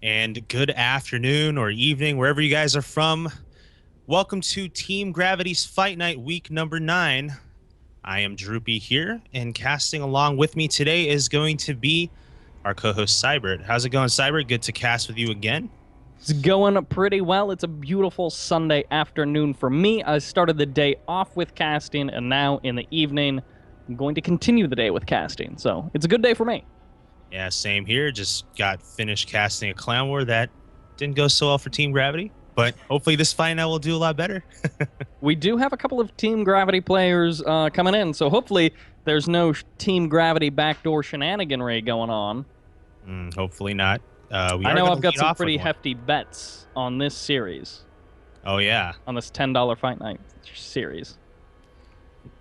And good afternoon or evening, wherever you guys are from. Welcome to Team Gravity's Fight Night week number 9. I am Droopy here, and casting along with me today is going to be our co-host Cybert. How's it going, Cybert? Good to cast with you again. It's going pretty well. It's a beautiful Sunday afternoon for me. I started the day off with casting, and now in the evening, I'm going to continue the day with casting. So it's a good day for me. Yeah, same here. Just got finished casting a Clown War that didn't go so well for Team Gravity, but hopefully this fight night will do a lot better. We do have a couple of Team Gravity players coming in, so hopefully there's no Team Gravity backdoor shenaniganry going on. Hopefully not. I know I've got some pretty hefty bets on this series. Oh, yeah. On this $10 Fight Night series.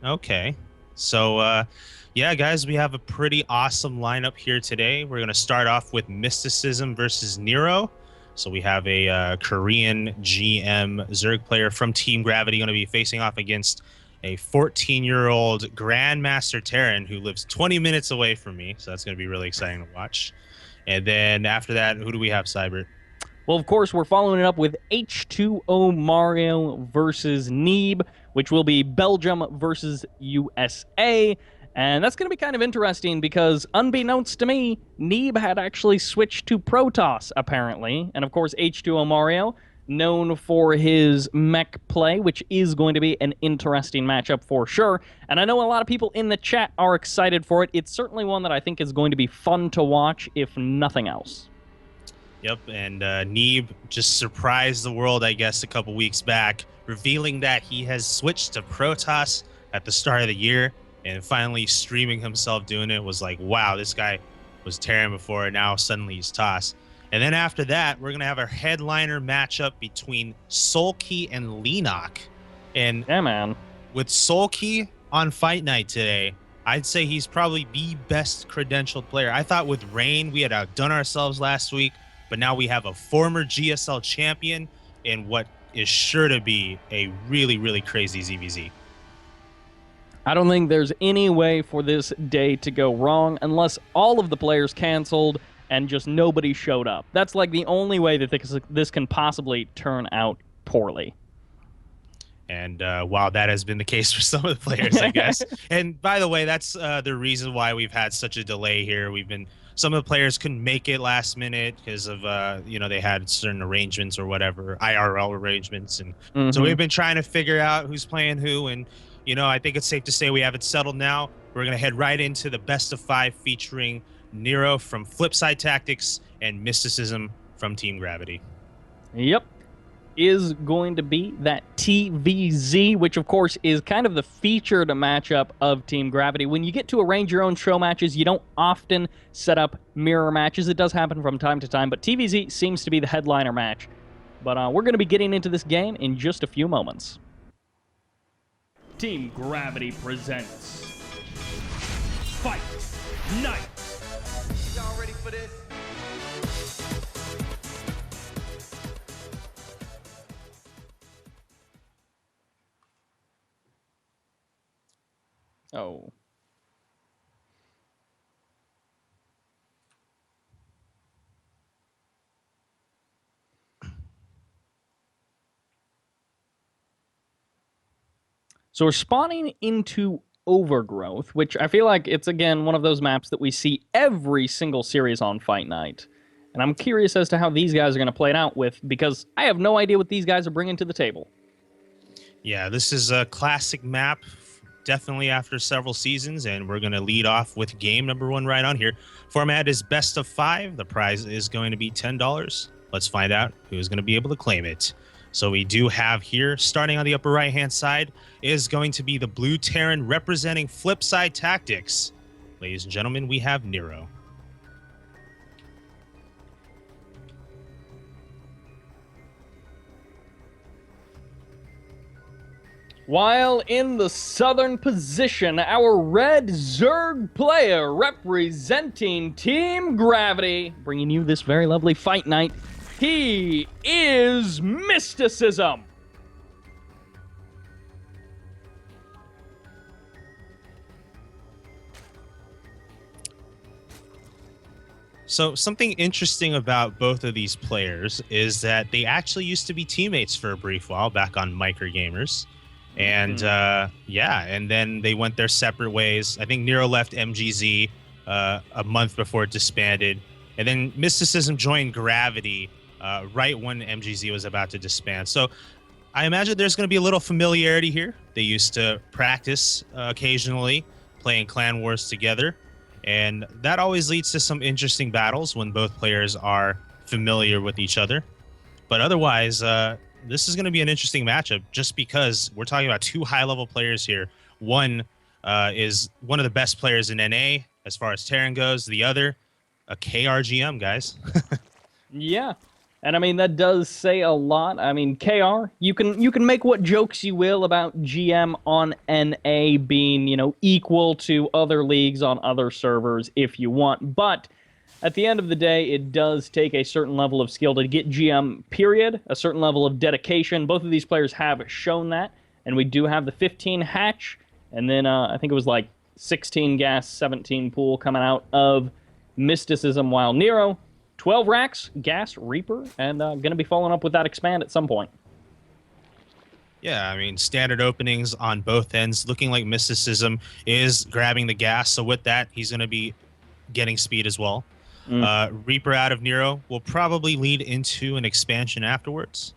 Okay. So, yeah, guys, we have a pretty awesome lineup here today. We're going to start off with Mysticism versus Nero. So we have a Korean GM Zerg player from Team Gravity going to be facing off against a 14-year-old Grandmaster Terran who lives 20 minutes away from me. So that's going to be really exciting to watch. And then after that, who do we have, Cybert? Well, of course, we're following it up with H2O Mario versus Neeb, which will be Belgium versus USA. And that's going to be kind of interesting because, unbeknownst to me, Neeb had actually switched to Protoss, apparently. And, of course, H2O Mario, known for his mech play, which is going to be an interesting matchup for sure. And I know a lot of people in the chat are excited for it. It's certainly one that I think is going to be fun to watch, if nothing else. Yep, and Neeb just surprised the world, I guess, a couple weeks back, revealing that he has switched to Protoss at the start of the year, and finally streaming himself doing it was like, wow, this guy was Terran before, and now suddenly he's Toss. And then after that, we're going to have our headliner matchup between Sulky and Lenok. And yeah, man, with Sulky on Fight Night today, I'd say he's probably the best credentialed player. I thought with Rain, we had outdone ourselves last week, but now we have a former GSL champion in what is sure to be a really, really crazy ZVZ. I don't think there's any way for this day to go wrong unless all of the players canceled and just nobody showed up. That's like the only way that this can possibly turn out poorly. And wow, that has been the case for some of the players, I guess. And by the way, that's the reason why we've had such a delay here. Some of the players couldn't make it last minute because of, they had certain arrangements or whatever, IRL arrangements. And so we've been trying to figure out who's playing who. And, I think it's safe to say we have it settled now. We're going to head right into the best of 5 featuring Nero from Flipside Tactics and Mysticism from Team Gravity. Yep. Is going to be that TVZ, which of course is kind of the featured matchup of Team Gravity. When you get to arrange your own show matches, you don't often set up mirror matches. It does happen from time to time, but TVZ seems to be the headliner match. But we're going to be getting into this game in just a few moments. Team Gravity presents Fight Night. Y'all ready for this? Oh. So we're spawning into Overgrowth, which I feel like it's, again, one of those maps that we see every single series on Fight Night. And I'm curious as to how these guys are going to play it out with, because I have no idea what these guys are bringing to the table. Yeah, this is a classic map, definitely after several seasons, and we're going to lead off with game number 1 right on here. Format is best of 5. The prize is going to be $10. Let's find out who's going to be able to claim it. So we do have here, starting on the upper right-hand side, is going to be the Blue Terran representing Flipside Tactics. Ladies and gentlemen, we have Nero. While in the southern position, our red Zerg player representing Team Gravity, bringing you this very lovely Fight Night, he is Mysticism. So something interesting about both of these players is that they actually used to be teammates for a brief while back on Micro Gamers. And yeah, and then they went their separate ways. I think Nero left MGZ a month before it disbanded. And then Mysticism joined Gravity right when MGZ was about to disband. So I imagine there's going to be a little familiarity here. They used to practice occasionally, playing Clan Wars together. And that always leads to some interesting battles when both players are familiar with each other. But otherwise, this is going to be an interesting matchup just because we're talking about two high-level players here. One is one of the best players in NA as far as Terran goes. The other, a KRGM, guys. Yeah. And I mean, that does say a lot. I mean, KR, you can make what jokes you will about GM on NA being, equal to other leagues on other servers if you want. But at the end of the day, it does take a certain level of skill to get GM, period, a certain level of dedication. Both of these players have shown that. And we do have the 15 hatch. And then I think it was like 16 gas, 17 pool coming out of Mysticism, while Nero, 12 racks, gas, Reaper, and going to be following up with that expand at some point. Yeah, I mean, standard openings on both ends, looking like Mysticism is grabbing the gas. So with that, he's going to be getting speed as well. Reaper out of Nero will probably lead into an expansion afterwards.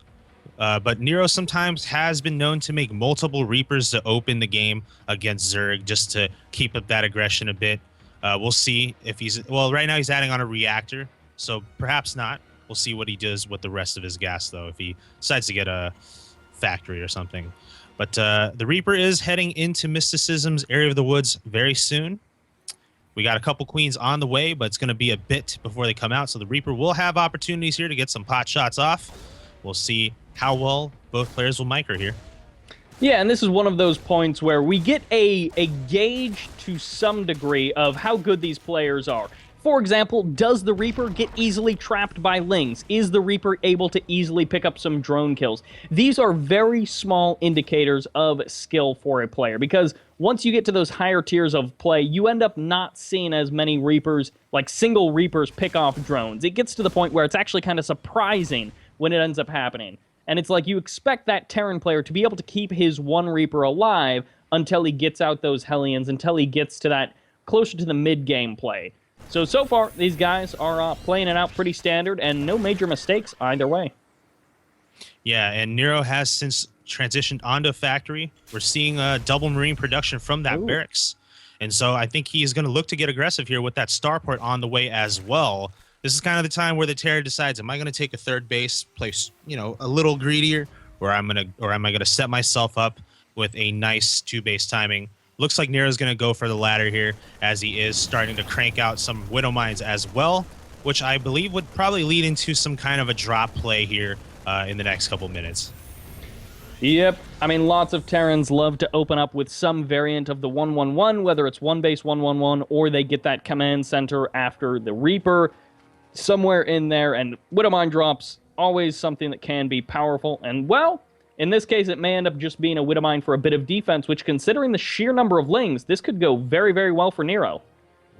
But Nero sometimes has been known to make multiple Reapers to open the game against Zerg just to keep up that aggression a bit. We'll see if he's... Well, right now he's adding on a reactor. So perhaps not. We'll see what he does with the rest of his gas, though, if he decides to get a factory or something. But the Reaper is heading into Mysticism's area of the woods very soon. We got a couple queens on the way, but it's going to be a bit before they come out. So the Reaper will have opportunities here to get some pot shots off. We'll see how well both players will micro here. Yeah, and this is one of those points where we get a gauge to some degree of how good these players are. For example, does the Reaper get easily trapped by Lings? Is the Reaper able to easily pick up some drone kills? These are very small indicators of skill for a player, because once you get to those higher tiers of play, you end up not seeing as many Reapers, like single Reapers, pick off drones. It gets to the point where it's actually kind of surprising when it ends up happening. And it's like you expect that Terran player to be able to keep his one Reaper alive until he gets out those Hellions, until he gets to that closer to the mid-game play. So far, these guys are playing it out pretty standard, and no major mistakes either way. Yeah, and Nero has since transitioned onto factory. We're seeing double marine production from that barracks. And so I think he's going to look to get aggressive here with that starport on the way as well. This is kind of the time where the Terra decides, am I going to take a third base, play, a little greedier, or am I going to set myself up with a nice two-base timing? Looks like Nero's going to go for the latter here, as he is starting to crank out some Widow Mines as well, which I believe would probably lead into some kind of a drop play here in the next couple minutes. Yep. I mean, lots of Terrans love to open up with some variant of the 1-1-1, whether it's one base 1-1-1, or they get that command center after the Reaper, somewhere in there, and Widow Mine drops, always something that can be powerful, and well, in this case, it may end up just being a Widow Mine for a bit of defense, which, considering the sheer number of Lings, this could go very, very well for Nero.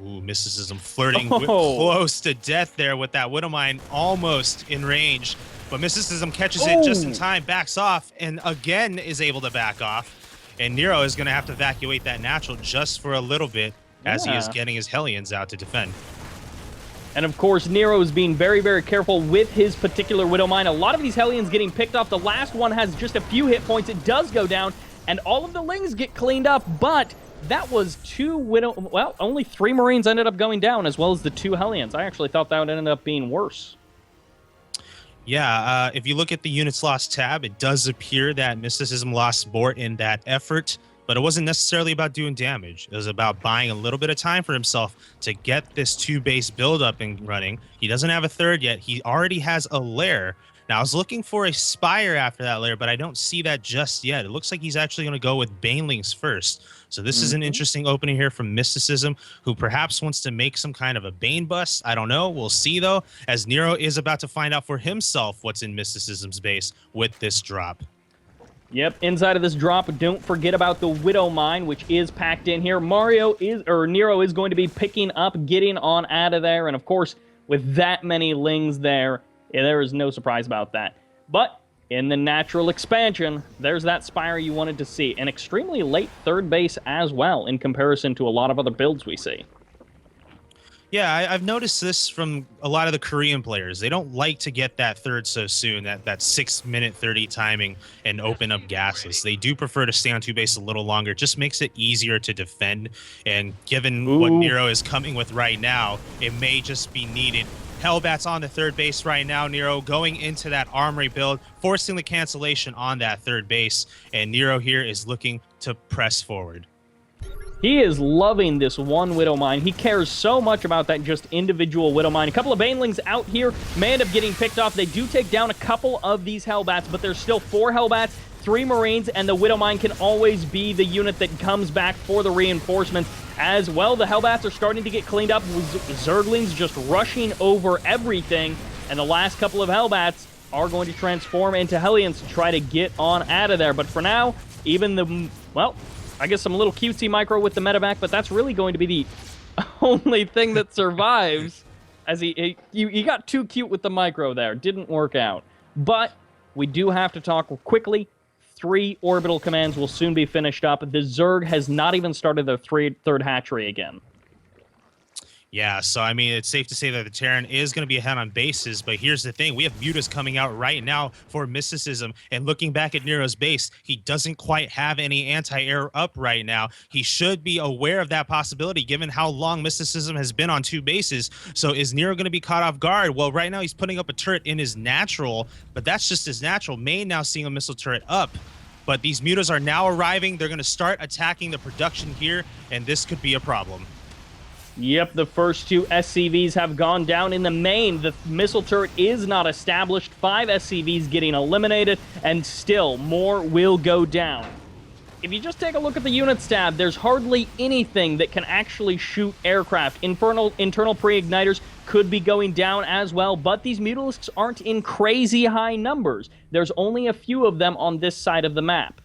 Ooh, Mysticism flirting close to death there with that Widow Mine almost in range. But Mysticism catches it just in time, backs off, and again is able to back off. And Nero is going to have to evacuate that natural just for a little bit as he is getting his Hellions out to defend. And of course, Nero is being very, very careful with his particular Widow Mine. A lot of these Hellions getting picked off. The last one has just a few hit points. It does go down, and all of the Lings get cleaned up, but that was only 3 Marines ended up going down, as well as the 2 Hellions. I actually thought that would end up being worse. Yeah, if you look at the units lost tab, it does appear that Mysticism lost more in that effort, but it wasn't necessarily about doing damage. It was about buying a little bit of time for himself to get this 2-base build up and running. He doesn't have a third yet. He already has a lair. Now, I was looking for a Spire after that lair, but I don't see that just yet. It looks like he's actually going to go with Banelings first. So this is an interesting opening here from Mysticism, who perhaps wants to make some kind of a Bane bust. I don't know. We'll see, though, as Nero is about to find out for himself what's in Mysticism's base with this drop. Yep, inside of this drop, don't forget about the Widow Mine, which is packed in here. Nero is going to be picking up, getting on out of there, and of course, with that many Lings there. Yeah, there is no surprise about that. But in the natural expansion, there's that Spire you wanted to see. An extremely late third base as well in comparison to a lot of other builds we see. Yeah, I've noticed this from a lot of the Korean players. They don't like to get that third so soon, that 6-minute 30 timing and open up gases. They do prefer to stay on 2 base a little longer. It just makes it easier to defend. And given what Nero is coming with right now, it may just be needed. Hellbat's on the third base right now. Nero going into that armory build, forcing the cancellation on that third base. And Nero here is looking to press forward. He is loving this one Widow Mine. He cares so much about that just individual Widow Mine. A couple of Banelings out here may end up getting picked off. They do take down a couple of these Hellbats, but there's still 4 Hellbats, 3 Marines, and the Widow Mine can always be the unit that comes back for the reinforcements. As well, the Hellbats are starting to get cleaned up with Zerglings just rushing over everything, and the last couple of Hellbats are going to transform into Hellions to try to get on out of there. But for now, even the, well, I guess some little cutesy micro with the medevac, but that's really going to be the only thing that survives. As he got too cute with the micro there. Didn't work out. But we do have to talk quickly. 3 orbital commands will soon be finished up. The Zerg has not even started their third hatchery again. Yeah, so I mean, it's safe to say that the Terran is going to be ahead on bases, but here's the thing. We have Mutas coming out right now for Mysticism, and looking back at Nero's base, he doesn't quite have any anti-air up right now. He should be aware of that possibility, given how long Mysticism has been on 2 bases. So is Nero going to be caught off guard? Well, right now he's putting up a turret in his natural, but that's just his natural. Main now seeing a missile turret up. But these Mutas are now arriving. They're going to start attacking the production here, and this could be a problem. Yep, the first 2 SCVs have gone down in the main. The missile turret is not established. 5 SCVs getting eliminated, and still more will go down. If you just take a look at the units tab, there's hardly anything that can actually shoot aircraft. Internal pre-igniters could be going down as well, but these Mutalisks aren't in crazy high numbers. There's only a few of them on this side of the map.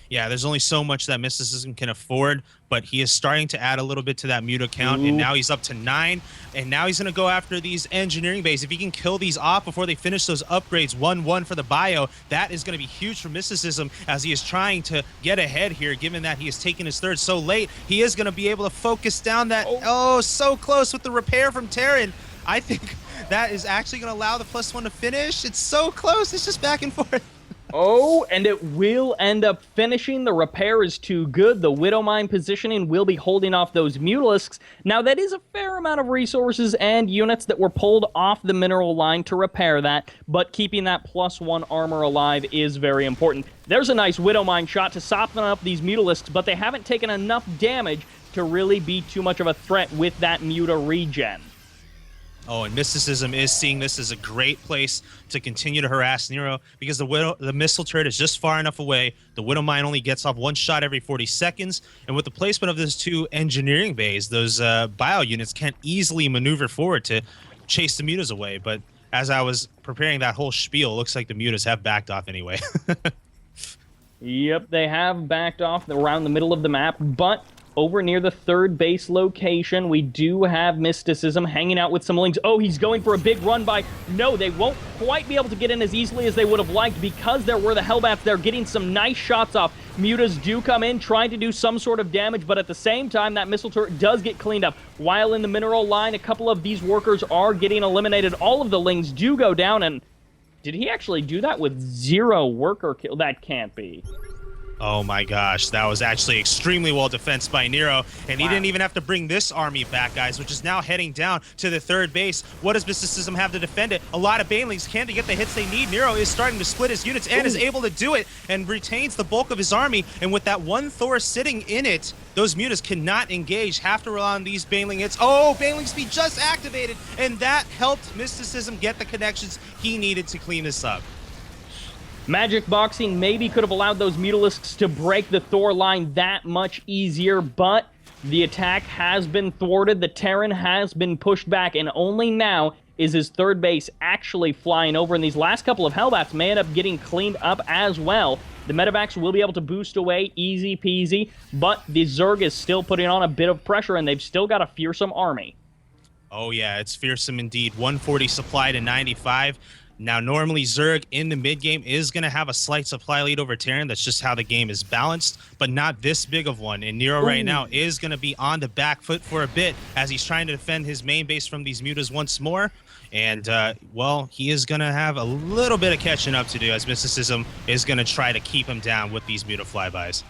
Yeah, there's only so much that Mysticism can afford, but he is starting to add a little bit to that Muta count, and now he's up to 9, and now he's going to go after these engineering bays. If he can kill these off before they finish those upgrades, 1-1 for the bio, that is going to be huge for Mysticism as he is trying to get ahead here, given that he has taken his third so late. He is going to be able to focus down that, so close with the repair from Terran. I think that is actually going to allow the +1 to finish. It's so close. It's just back and forth. Oh, and it will end up finishing. The repair is too good. The Widow Mine positioning will be holding off those Mutalisks. Now, that is a fair amount of resources and units that were pulled off the mineral line to repair that, but keeping that +1 armor alive is very important. There's a nice Widow Mine shot to soften up these Mutalisks, but they haven't taken enough damage to really be too much of a threat with that Muta regen. Oh, and Mysticism is seeing this as a great place to continue to harass Nero because the missile turret is just far enough away. The Widow Mine only gets off 1 shot every 40 seconds. And with the placement of those 2 engineering bays, those bio units can't easily maneuver forward to chase the Mutas away. But as I was preparing that whole spiel, it looks like the Mutas have backed off anyway. Yep, they have backed off around the middle of the map, but over near the third base location, we do have Mysticism hanging out with some Lings. Oh, he's going for a big run by. No, they won't quite be able to get in as easily as they would have liked because there were the Hellbats there getting some nice shots off. Mutas do come in, trying to do some sort of damage, but at the same time, that missile turret does get cleaned up. While in the mineral line, a couple of these workers are getting eliminated. All of the Lings do go down, and did he actually do that with 0 worker kill? That can't be. Oh my gosh, that was actually extremely well defensed by Nero, and he didn't even have to bring this army back, guys, which is now heading down to the third base. What does Mysticism have to defend it? A lot of Banelings can to get the hits they need. Nero is starting to split his units and is able to do it and retains the bulk of his army, and with that 1 Thor sitting in it, those Mutas cannot engage, have to rely on these Baneling hits. Oh, Baneling speed just activated, and that helped Mysticism get the connections he needed to clean this up. Magic Boxing maybe could have allowed those Mutalisks to break the Thor line that much easier, but the attack has been thwarted. The Terran has been pushed back, and only now is his third base actually flying over, and these last couple of Hellbats may end up getting cleaned up as well. The medevacs will be able to boost away easy peasy, but the Zerg is still putting on a bit of pressure, and they've still got a fearsome army. Oh yeah, it's fearsome indeed. 140 supply to 95. Now, normally Zerg in the mid game is going to have a slight supply lead over Terran. That's just how the game is balanced, but not this big of one. And Nero right now is going to be on the back foot for a bit as he's trying to defend his main base from these mutas once more. And, well, he is going to have a little bit of catching up to do as Mysticism is going to try to keep him down with these muta flybys.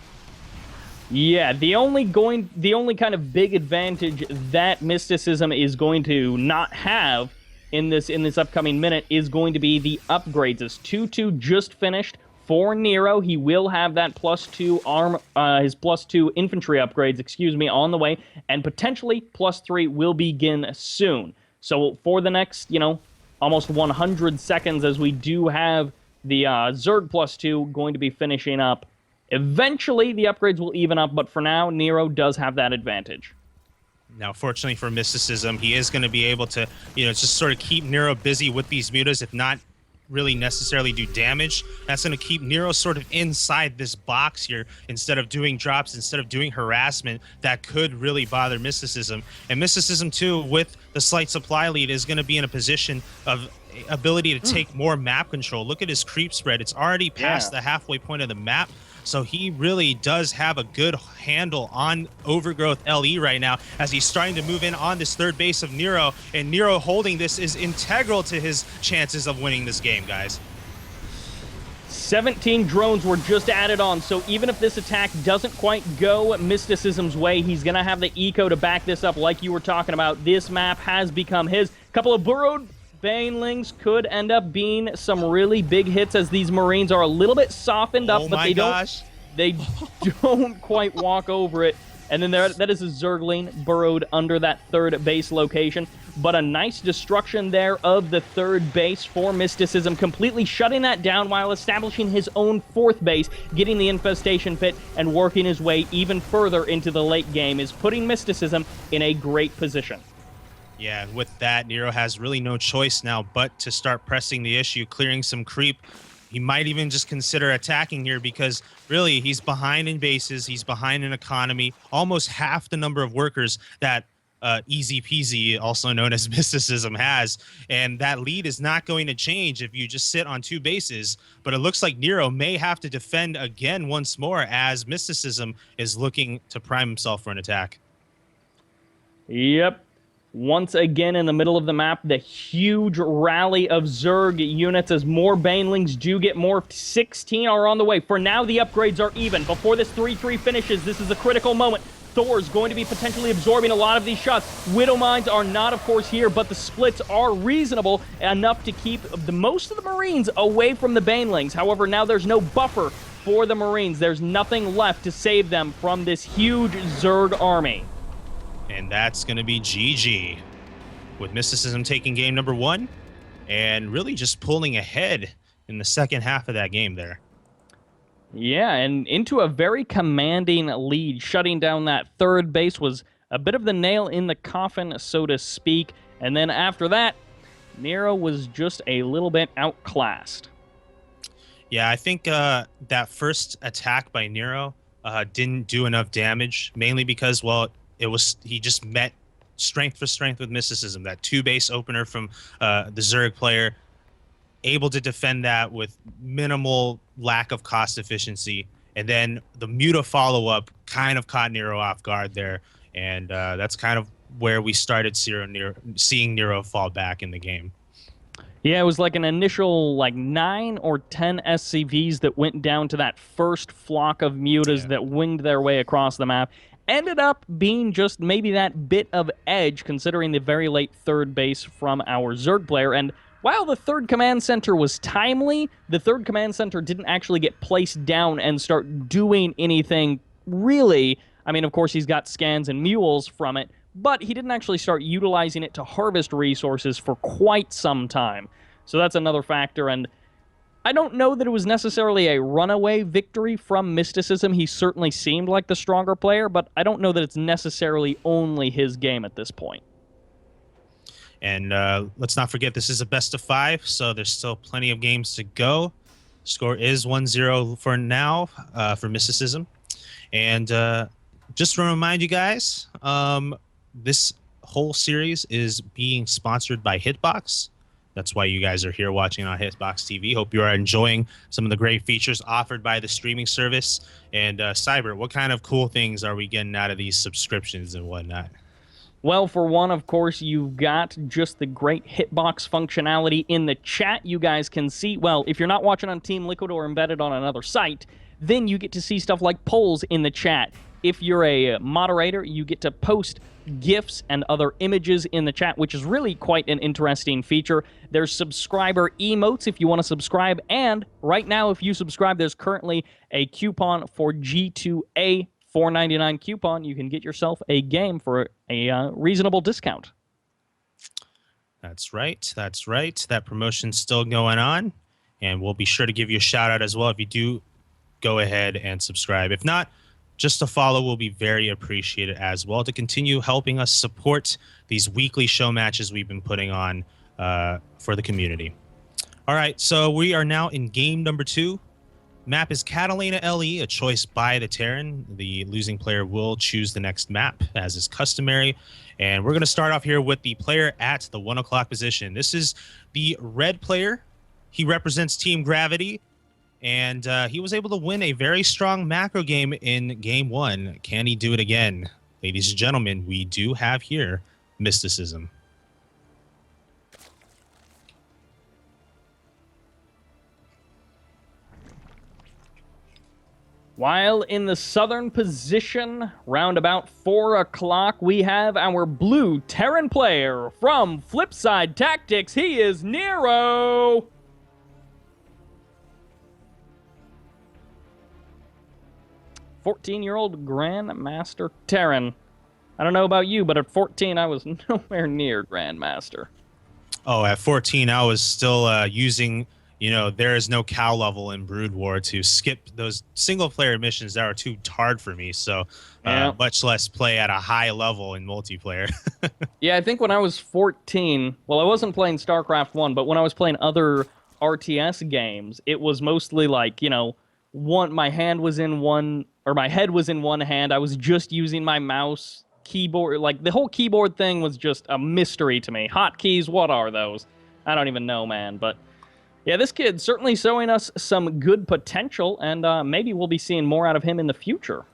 Yeah, the only kind of big advantage that Mysticism is going to not have in this upcoming minute is going to be the upgrades. As 2-2 just finished for Nero, he will have that +2 arm, his +2 infantry upgrades, excuse me, on the way, and potentially +3 will begin soon. So for the next, almost 100 seconds, as we do have the Zerg +2 going to be finishing up. Eventually, the upgrades will even up, but for now, Nero does have that advantage. Now, fortunately for Mysticism, he is going to be able to, just sort of keep Nero busy with these mutas, if not really necessarily do damage. That's going to keep Nero sort of inside this box here instead of doing drops, instead of doing harassment that could really bother Mysticism. And Mysticism, too, with the slight supply lead, is going to be in a position of ability to take more map control. Look at his creep spread. It's already past the halfway point of the map. So he really does have a good handle on Overgrowth LE right now as he's starting to move in on this third base of Nero. And Nero holding this is integral to his chances of winning this game, guys. 17 drones were just added on, so even if this attack doesn't quite go Mysticism's way, he's going to have the eco to back this up like you were talking about. This map has become his. Couple of burrowed Banelings could end up being some really big hits as these Marines are a little bit softened up, but they don't quite walk over it. And then that is a Zergling burrowed under that third base location. But a nice destruction there of the third base for Mysticism, completely shutting that down while establishing his own fourth base, getting the infestation pit, and working his way even further into the late game is putting Mysticism in a great position. Yeah, and with that, Nero has really no choice now but to start pressing the issue, clearing some creep. He might even just consider attacking here because really he's behind in bases, he's behind in economy, almost half the number of workers that Easy Peasy, also known as Mysticism, has. And that lead is not going to change if you just sit on two bases. But it looks like Nero may have to defend again once more as Mysticism is looking to prime himself for an attack. Yep. Once again in the middle of the map, the huge rally of Zerg units as more Banelings do get morphed. 16 are on the way. For now, the upgrades are even. Before this 3-3 finishes, this is a critical moment. Thor's going to be potentially absorbing a lot of these shots. Widow Mines are not, of course, here, but the splits are reasonable enough to keep most of the Marines away from the Banelings. However, now there's no buffer for the Marines. There's nothing left to save them from this huge Zerg army. And that's going to be GG, with Mysticism taking game number 1 and really just pulling ahead in the second half of that game there. Yeah, and into a very commanding lead. Shutting down that third base was a bit of the nail in the coffin, so to speak. And then after that, Nero was just a little bit outclassed. Yeah, I think that first attack by Nero didn't do enough damage, mainly because, well, he just met strength for strength with Mysticism. That two-base opener from the Zerg player, able to defend that with minimal lack of cost efficiency. And then the Muta follow-up kind of caught Nero off guard there. And that's kind of where we started seeing Nero fall back in the game. Yeah, it was like an initial 9 or 10 SCVs that went down to that first flock of mutas that winged their way across the map. Ended up being just maybe that bit of edge, considering the very late third base from our Zerg player. And while the third command center was timely, the third command center didn't actually get placed down and start doing anything really. I mean, of course, he's got scans and mules from it, but he didn't actually start utilizing it to harvest resources for quite some time. So that's another factor, and I don't know that it was necessarily a runaway victory from Mysticism. He certainly seemed like the stronger player, but I don't know that it's necessarily only his game at this point. And let's not forget, this is a best of 5, so there's still plenty of games to go. Score is 1-0 for now for Mysticism. And just to remind you guys, this whole series is being sponsored by Hitbox. That's why you guys are here watching on Hitbox TV. Hope you are enjoying some of the great features offered by the streaming service. And Cyber, what kind of cool things are we getting out of these subscriptions and whatnot? Well, for one, of course, you've got just the great hitbox functionality in the chat. You guys can see, well, if you're not watching on Team Liquid or embedded on another site, then you get to see stuff like polls in the chat. If you're a moderator, you get to post GIFs and other images in the chat, which is really quite an interesting feature. There's subscriber emotes if you want to subscribe, and right now, if you subscribe, there's currently a coupon for G2A $4.99 coupon. You can get yourself a game for a reasonable discount. That's right. That's right. That promotion's still going on, and we'll be sure to give you a shout out as well if you do go ahead and subscribe. If not, just a follow will be very appreciated as well to continue helping us support these weekly show matches we've been putting on for the community. All right, so we are now in game number 2. Map is Catalina LE, a choice by the Terran. The losing player will choose the next map, as is customary. And we're going to start off here with the player at the 1 o'clock position. This is the red player. He represents Team Gravity, and he was able to win a very strong macro game in game 1. Can he do it again? Ladies and gentlemen, we do have here Mysticism. While in the southern position, round about 4 o'clock, we have our blue Terran player from Flipside Tactics. He is Nero. "14-year-old Grandmaster Terran." I don't know about you, but at 14, I was nowhere near Grandmaster. Oh, at 14, I was still using, there is no cow level in Brood War to skip those single-player missions that are too hard for me. So much less play at a high level in multiplayer. Yeah, I think when I was 14, well, I wasn't playing StarCraft 1, but when I was playing other RTS games, it was mostly like, my hand was in one, or my head was in one hand. I was just using my mouse, keyboard. Like, the whole keyboard thing was just a mystery to me. Hotkeys, what are those? I don't even know, man. But yeah, this kid's certainly showing us some good potential, and maybe we'll be seeing more out of him in the future.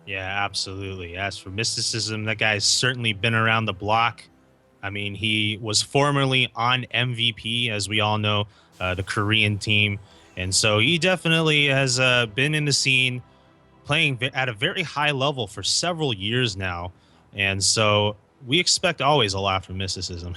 Yeah, absolutely. As for Mysticism, that guy's certainly been around the block. I mean, he was formerly on MVP, as we all know, the Korean team. And so he definitely has been in the scene, playing at a very high level for several years now. And so we expect always a lot from Mysticism.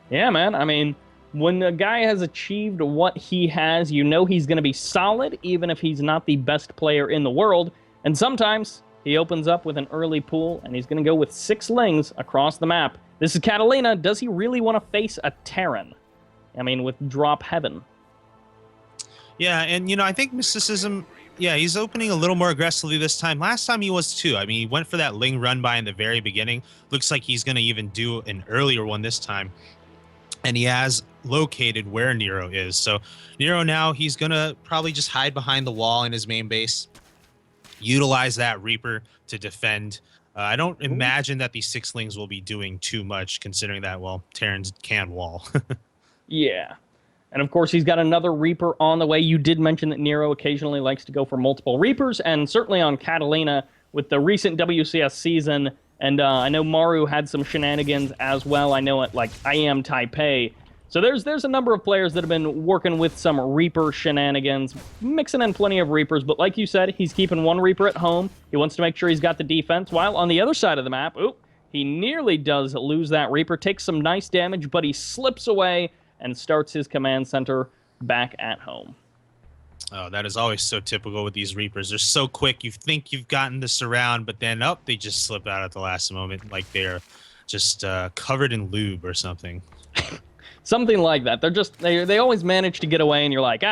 Yeah, man. I mean, when a guy has achieved what he has, you know he's going to be solid, even if he's not the best player in the world. And sometimes he opens up with an early pool, and he's going to go with 6 lings across the map. This is Catalina. Does he really want to face a Terran? I mean, with Drop Heaven. Yeah, and, I think Mysticism, he's opening a little more aggressively this time. Last time he was too. I mean, he went for that Ling run by in the very beginning. Looks like he's going to even do an earlier one this time. And he has located where Nero is. So Nero now, he's going to probably just hide behind the wall in his main base, utilize that Reaper to defend. I don't imagine that these 6lings will be doing too much, considering that, well, Terrans can wall. Yeah. And of course, he's got another Reaper on the way. You did mention that Nero occasionally likes to go for multiple Reapers, and certainly on Catalina with the recent WCS season. And I know Maru had some shenanigans as well. I know it, like I Am Taipei. So there's a number of players that have been working with some Reaper shenanigans, mixing in plenty of Reapers. But like you said, he's keeping one Reaper at home. He wants to make sure he's got the defense. While on the other side of the map, he nearly does lose that Reaper. Takes some nice damage, but he slips away and starts his command center back at home. Oh, that is always so typical with these Reapers. They're so quick. You think you've gotten this around, but then, they just slip out at the last moment like they're just covered in lube or something. Something like that. They always manage to get away, and you're like,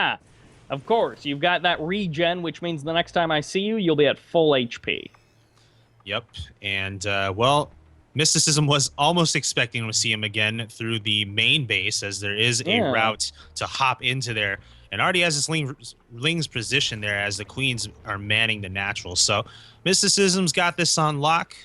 of course, you've got that regen, which means the next time I see you, you'll be at full HP. Yep, and, Mysticism was almost expecting to see him again through the main base, as there is a route to hop into there. And already has his Ling's position there as the Queens are manning the natural. So Mysticism's got this on lock.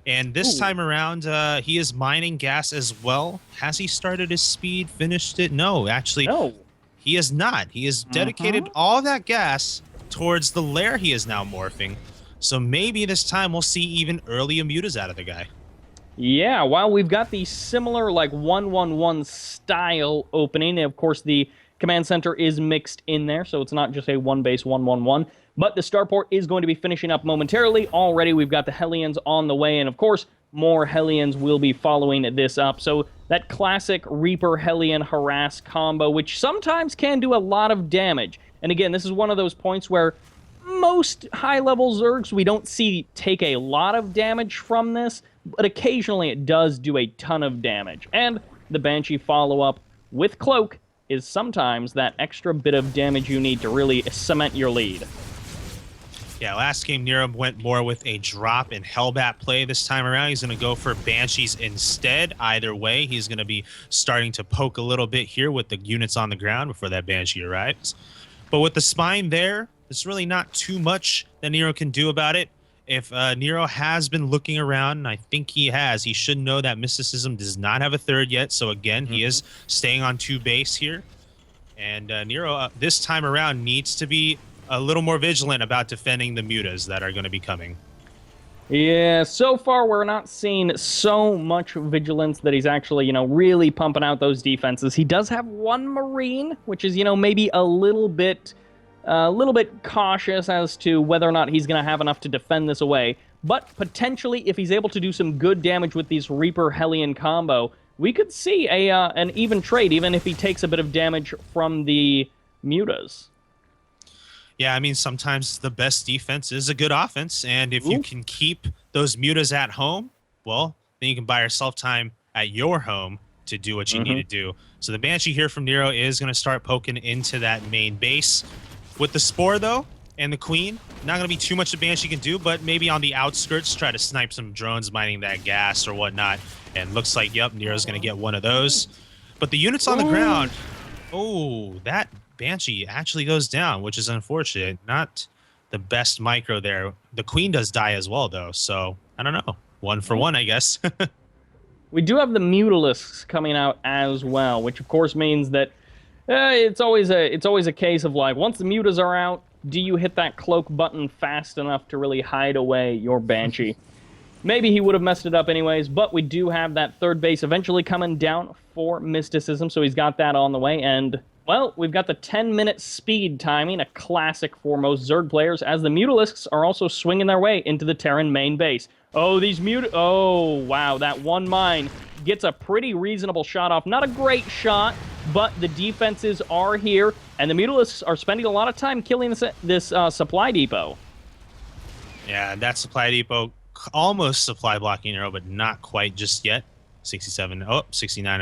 And this Ooh. time around, he is mining gas as well. Has he started his speed, finished it? No, actually, No. he is not. He has dedicated all that gas towards the lair he is now morphing. So maybe this time we'll see even early immutas out of the guy. Yeah, while we've got the similar like 1-1-1 style opening, and of course the command center is mixed in there, so it's not just a one base 1-1-1. But the starport is going to be finishing up momentarily. Already we've got the Hellions on the way, and of course more Hellions will be following this up. So that classic Reaper Hellion harass combo, which sometimes can do a lot of damage. And again, this is one of those points where most high-level Zergs we don't see take a lot of damage from this, but occasionally it does do a ton of damage. And the Banshee follow-up with Cloak is sometimes that extra bit of damage you need to really cement your lead. Yeah, last game Nero went more with a drop and Hellbat play. This time around, he's going to go for Banshees instead. Either way, he's going to be starting to poke a little bit here with the units on the ground before that Banshee arrives. But with the spine there, there's really not too much that Nero can do about it. If Nero has been looking around, and I think he has, he should know that Mysticism does not have a third yet. So again, he is staying on 2 base here. And Nero, this time around, needs to be a little more vigilant about defending the mutas that are going to be coming. Yeah, so far we're not seeing so much vigilance that he's actually, really pumping out those defenses. He does have 1 Marine, which is, maybe a little bit cautious as to whether or not he's going to have enough to defend this away. But potentially, if he's able to do some good damage with these Reaper Hellion combo, we could see an even trade, even if he takes a bit of damage from the mutas. Yeah, I mean, sometimes the best defense is a good offense, and if you can keep those mutas at home, well, then you can buy yourself time at your home to do what you need to do. So the Banshee here from Nero is going to start poking into that main base. With the Spore, though, and the Queen, not going to be too much the Banshee can do, but maybe on the outskirts, try to snipe some drones mining that gas or whatnot. And looks like, yep, Nero's going to get one of those. But the units on the ground, that Banshee actually goes down, which is unfortunate. Not the best micro there. The Queen does die as well, though, so I don't know. 1 for 1, I guess. We do have the Mutalisks coming out as well, which of course means that it's always a case of like, once the mutas are out, do you hit that cloak button fast enough to really hide away your Banshee? Maybe he would have messed it up anyways, but we do have that third base eventually coming down for Mysticism, so he's got that on the way, and well, we've got the 10-minute speed timing, a classic for most Zerg players, as the Mutalisks are also swinging their way into the Terran main base. Oh, oh, wow, that 1 mine gets a pretty reasonable shot off. Not a great shot, but the defenses are here, and the Mutalisks are spending a lot of time killing this supply depot. Yeah, that supply depot almost supply blocking Nero, but not quite just yet. 69 out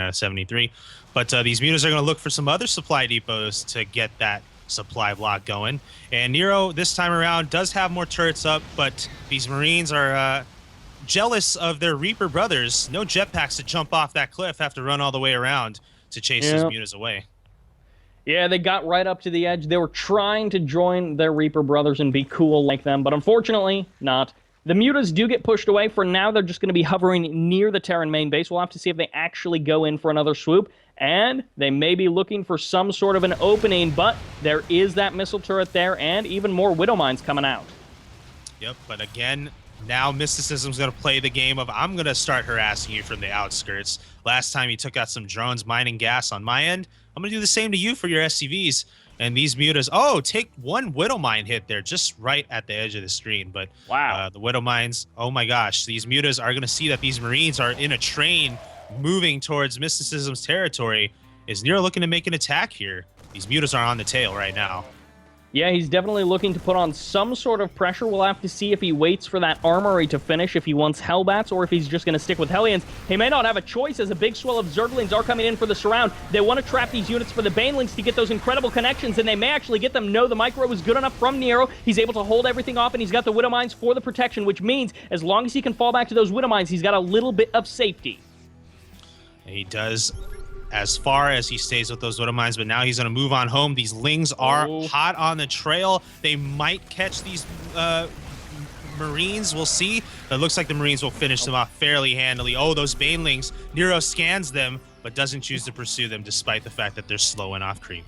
of 73. But these mutas are going to look for some other supply depots to get that supply block going. And Nero, this time around, does have more turrets up, but these Marines are jealous of their Reaper brothers. No jetpacks to jump off that cliff, have to run all the way around to chase these mutas away. Yeah, they got right up to the edge. They were trying to join their Reaper brothers and be cool like them, but unfortunately, not. The mutas do get pushed away. For now, they're just going to be hovering near the Terran main base. We'll have to see if they actually go in for another swoop. And they may be looking for some sort of an opening, but there is that missile turret there and even more Widow Mines coming out. Yep, but again, now Mysticism's going to play the game of, I'm going to start harassing you from the outskirts. Last time he took out some drones mining gas on my end. I'm going to do the same to you for your SCVs. And these mutas, take 1 Widow Mine hit there, just right at the edge of the screen. But wow, the Widow Mines, oh my gosh, these mutas are going to see that these Marines are in a train moving towards Mysticism's territory. Is Nero looking to make an attack here? These mutas are on the tail right now. Yeah, he's definitely looking to put on some sort of pressure. We'll have to see if he waits for that armory to finish, if he wants Hellbats, or if he's just going to stick with Hellions. He may not have a choice, as a big swell of Zerglings are coming in for the surround. They want to trap these units for the Banelings to get those incredible connections, and they may actually get them. No, the micro is good enough from Nero. He's able to hold everything off, and he's got the Widow Mines for the protection, which means as long as he can fall back to those Widow Mines, he's got a little bit of safety. And he does, as far as he stays with those Widow Mines, but now he's going to move on home. These Lings are hot on the trail. They might catch these Marines. We'll see. It looks like the Marines will finish them off fairly handily. Oh, those Banelings. Nero scans them, but doesn't choose to pursue them despite the fact that they're slowing off creep.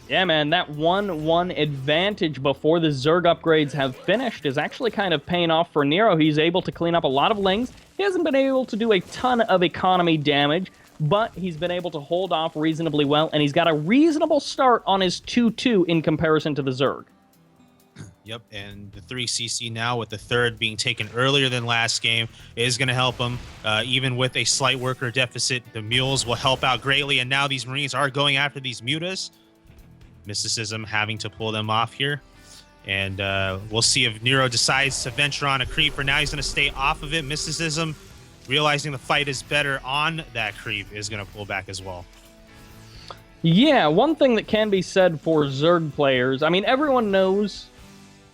Yeah, man, that 1-1 advantage before the Zerg upgrades have finished is actually kind of paying off for Nero. He's able to clean up a lot of lings. He hasn't been able to do a ton of economy damage, but he's been able to hold off reasonably well, and he's got a reasonable start on his 2-2 in comparison to the Zerg. Yep, and the 3CC now with the third being taken earlier than last game is going to help him. Even with a slight worker deficit, the mules will help out greatly, and now these Marines are going after these mutas. Mysticism having to pull them off here. And we'll see if Nero decides to venture on a creep. For now, he's going to stay off of it. Mysticism, realizing the fight is better on that creep, is going to pull back as well. Yeah, one thing that can be said for Zerg players, I mean, everyone knows,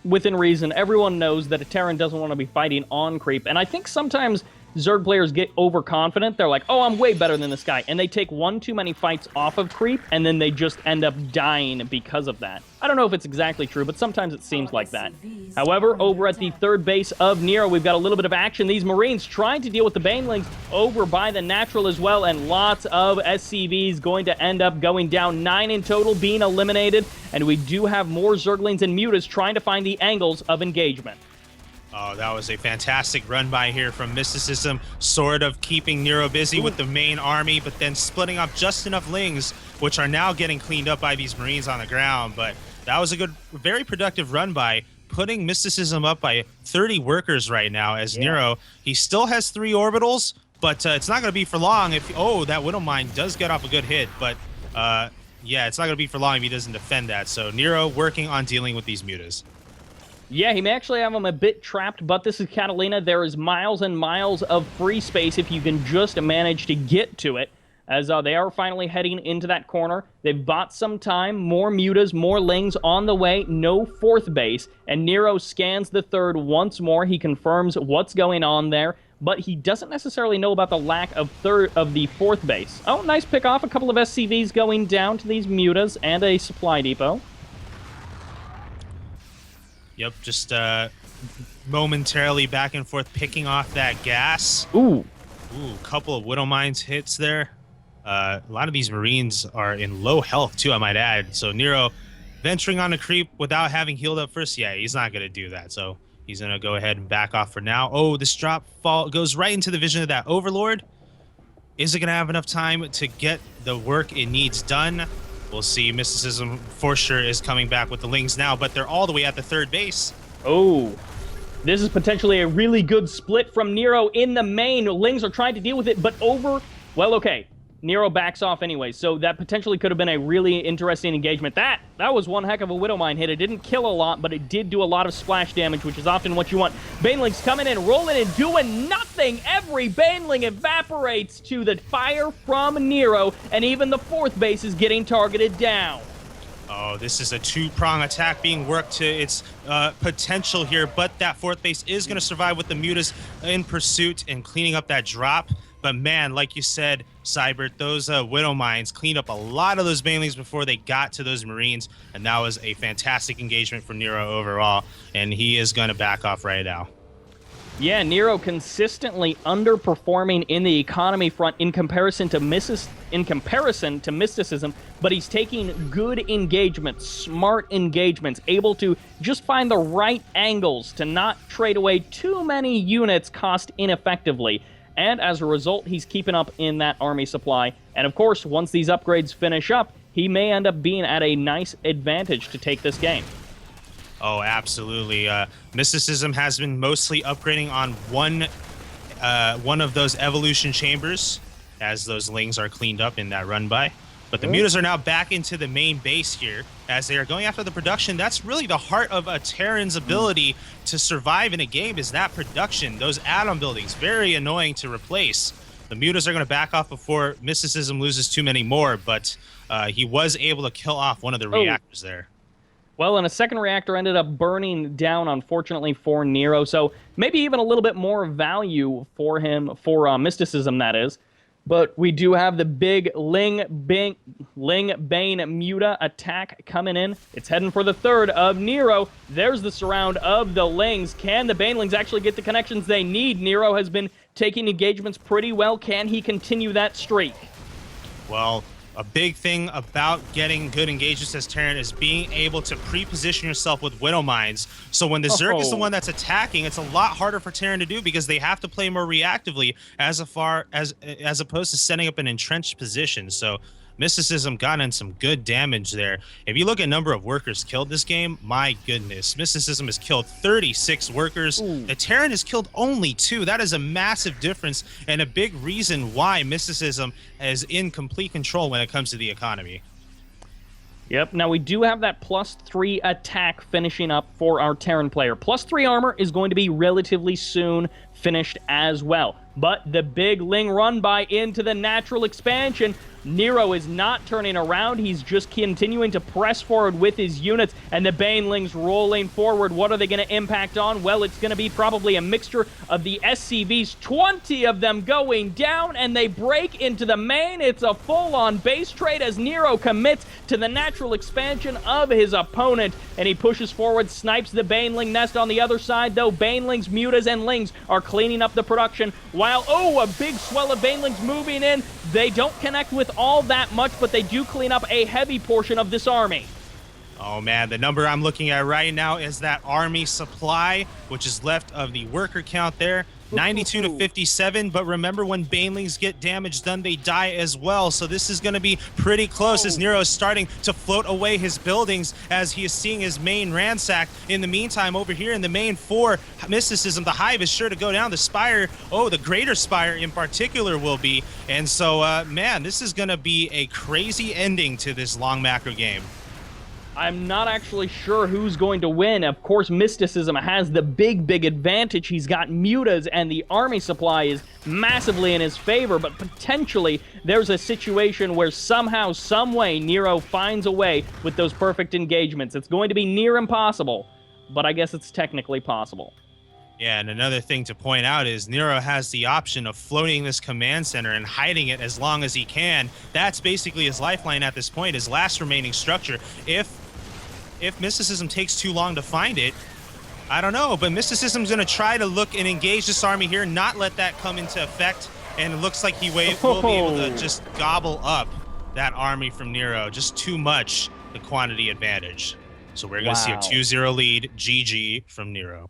within reason, everyone knows that a Terran doesn't want to be fighting on creep. And I think sometimes Zerg players get overconfident. They're like, oh, I'm way better than this guy. And they take one too many fights off of creep, and then they just end up dying because of that. I don't know if it's exactly true, but sometimes it seems like that. However, over at the third base of Nero, we've got a little bit of action. These Marines trying to deal with the Banelings over by the Natural as well, and lots of SCVs going to end up going down. 9 in total being eliminated, and we do have more Zerglings and Mutas trying to find the angles of engagement. Oh, that was a fantastic run by here from Mysticism, sort of keeping Nero busy with the main army, but then splitting up just enough lings, which are now getting cleaned up by these Marines on the ground. But that was a good, very productive run by putting Mysticism up by 30 workers right now as Nero. He still has 3 orbitals, but it's not going to be for long. If that Widow Mine does get off a good hit, but yeah, it's not going to be for long if he doesn't defend that. So Nero working on dealing with these mutas. Yeah, he may actually have him a bit trapped, but this is Catalina. There is miles and miles of free space if you can just manage to get to it, as they are finally heading into that corner. They've bought some time, more mutas, more lings on the way, no fourth base, and Nero scans the third once more. He confirms what's going on there, but he doesn't necessarily know about the lack of the fourth base. Oh, nice pick off. A couple of SCVs going down to these mutas and a supply depot. Yep, just momentarily back and forth picking off that gas. Ooh, Couple of Widow Mines hits there. A lot of these Marines are in low health too, I might add. So Nero venturing on a creep without having healed up first, yeah, he's not going to do that. So he's going to go ahead and back off for now. Oh, this drop fall goes right into the vision of that Overlord. Is it going to have enough time to get the work it needs done? We'll see. Mysticism for sure is coming back with the lings now, but they're all the way at the third base. Oh, this is potentially a really good split from Nero in the main. Lings are trying to deal with it, but well, okay. Nero backs off anyway, so that potentially could have been a really interesting engagement. That was one heck of a Widow Mine hit. It didn't kill a lot, but it did do a lot of splash damage, which is often what you want. Banelings coming in, rolling and doing nothing. Every Baneling evaporates to the fire from Nero, and even the fourth base is getting targeted down. Oh, this is a two-prong attack being worked to its potential here, but that fourth base is going to survive with the mutas in pursuit and cleaning up that drop. But man, like you said, Cybert, those Widow Mines cleaned up a lot of those Banelings before they got to those Marines, and that was a fantastic engagement for Nero overall, and he is going to back off right now. Yeah, Nero consistently underperforming in the economy front in comparison to Mysticism, but he's taking good engagements, smart engagements, able to just find the right angles to not trade away too many units cost ineffectively. And as a result, he's keeping up in that army supply. And of course, once these upgrades finish up, he may end up being at a nice advantage to take this game. Oh, absolutely. Mysticism has been mostly upgrading on one of those evolution chambers as those lings are cleaned up in that run by. But the mutas are now back into the main base here as they are going after the production. That's really the heart of a Terran's ability to survive in a game, is that production. Those atom buildings, very annoying to replace. The mutas are going to back off before Mysticism loses too many more, but he was able to kill off one of the reactors there. Well, and a second reactor ended up burning down, unfortunately, for Nero. So maybe even a little bit more value for him, for Mysticism, that is. But we do have the big Ling Bane Muta attack coming in. It's heading for the third of Nero. There's the surround of the Lings. Can the Banelings actually get the connections they need? Nero has been taking engagements pretty well. Can he continue that streak? Well, a big thing about getting good engagements as Terran is being able to pre-position yourself with Widow Mines. So when the Zerg is the one that's attacking, it's a lot harder for Terran to do because they have to play more reactively as opposed to setting up an entrenched position. So Mysticism got in some good damage there. If you look at number of workers killed this game, my goodness, Mysticism has killed 36 workers. Ooh. The Terran has killed only 2. That is a massive difference and a big reason why Mysticism is in complete control when it comes to the economy. Yep, now we do have that +3 attack finishing up for our Terran player. +3 armor is going to be relatively soon finished as well. But the big Ling run by into the natural expansion. Nero is not turning around. He's just continuing to press forward with his units, and the Banelings rolling forward. What are they going to impact on? Well, it's going to be probably a mixture of the SCVs, 20 of them going down, and they break into the main. It's a full-on base trade as Nero commits to the natural expansion of his opponent, and he pushes forward, snipes the Baneling nest on the other side, though Banelings, Mutas, and Lings are cleaning up the production, while, a big swell of Banelings moving in. They don't connect with all that much, but they do clean up a heavy portion of this army. Oh man, the number I'm looking at right now is that army supply, which is left of the worker count there. 92 to 57, but remember when Banelings get damage done, they die as well. So this is going to be pretty close as Nero is starting to float away his buildings as he is seeing his main ransacked. In the meantime, over here in the main for Mysticism, the Hive is sure to go down. The Spire, the Greater Spire in particular will be. And so, man, this is going to be a crazy ending to this long macro game. I'm not actually sure who's going to win. Of course, Mysticism has the big advantage. He's got Mutas, and the army supply is massively in his favor, but potentially there's a situation where somehow, someway, Nero finds a way with those perfect engagements. It's going to be near impossible, but I guess it's technically possible. Yeah, and another thing to point out is Nero has the option of floating this command center and hiding it as long as he can. That's basically his lifeline at this point, his last remaining structure. If Mysticism takes too long to find it, I don't know, but Mysticism's going to try to look and engage this army here, not let that come into effect, and it looks like he will be able to just gobble up that army from Nero. Just too much, the quantity advantage. So we're going to see a 2-0 lead, GG from Nero.